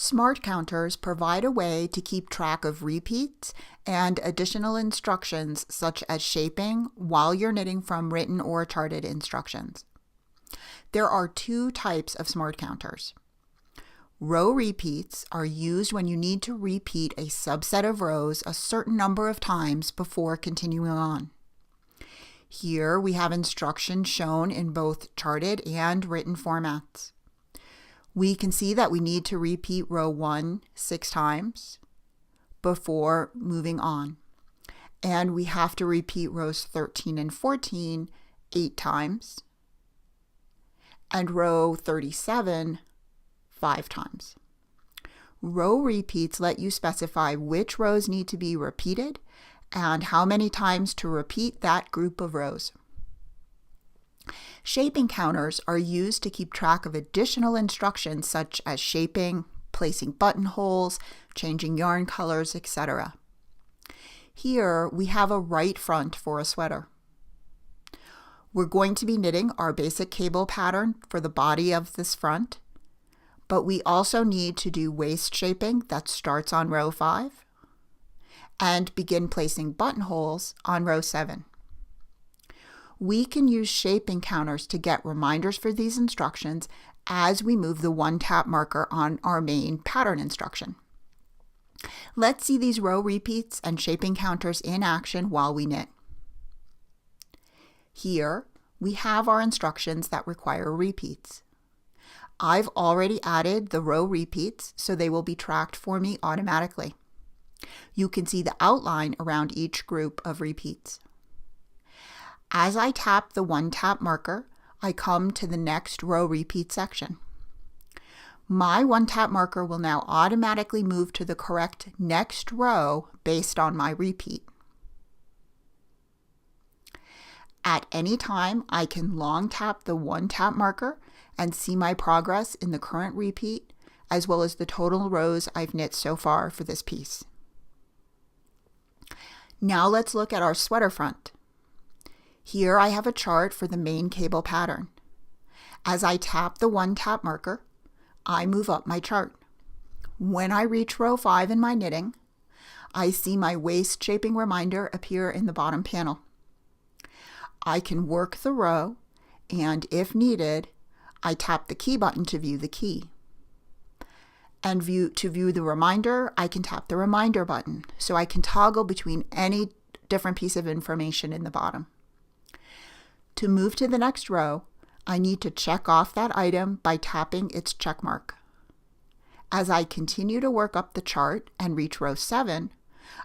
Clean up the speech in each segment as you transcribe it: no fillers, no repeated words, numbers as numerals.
Smart counters provide a way to keep track of repeats and additional instructions such as shaping while you're knitting from written or charted instructions. There are two types of smart counters. Row repeats are used when you need to repeat a subset of rows a certain number of times before continuing on. Here we have instructions shown in both charted and written formats. We can see that we need to repeat row 1 6 times before moving on. And we have to repeat rows 13 and 14 8 times. And row 37 5 times. Row repeats let you specify which rows need to be repeated and how many times to repeat that group of rows. Shaping counters are used to keep track of additional instructions such as shaping, placing buttonholes, changing yarn colors, etc. Here we have a right front for a sweater. We're going to be knitting our basic cable pattern for the body of this front, but we also need to do waist shaping that starts on row 5 and begin placing buttonholes on row 7. We can use shaping counters to get reminders for these instructions as we move the one-tap marker on our main pattern instruction. Let's see these row repeats and shaping counters in action while we knit. Here we have our instructions that require repeats. I've already added the row repeats, so they will be tracked for me automatically. You can see the outline around each group of repeats. As I tap the one-tap marker, I come to the next row repeat section. My one-tap marker will now automatically move to the correct next row based on my repeat. At any time, I can long tap the one-tap marker and see my progress in the current repeat, as well as the total rows I've knit so far for this piece. Now let's look at our sweater front. Here I have a chart for the main cable pattern. As I tap the one-tap marker, I move up my chart. When I reach row 5 in my knitting, I see my waist shaping reminder appear in the bottom panel. I can work the row, and if needed, I tap the key button to view the key. And to view the reminder, I can tap the reminder button, so I can toggle between any different piece of information in the bottom. To move to the next row, I need to check off that item by tapping its check mark. As I continue to work up the chart and reach row 7,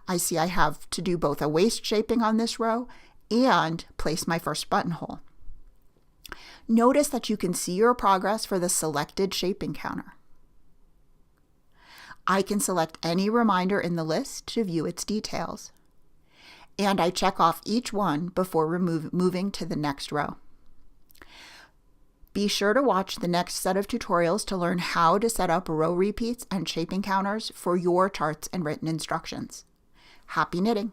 I see I have to do both a waist shaping on this row and place my first buttonhole. Notice that you can see your progress for the selected shaping counter. I can select any reminder in the list to view its details. And I check off each one before moving to the next row. Be sure to watch the next set of tutorials to learn how to set up row repeats and shaping counters for your charts and written instructions. Happy knitting!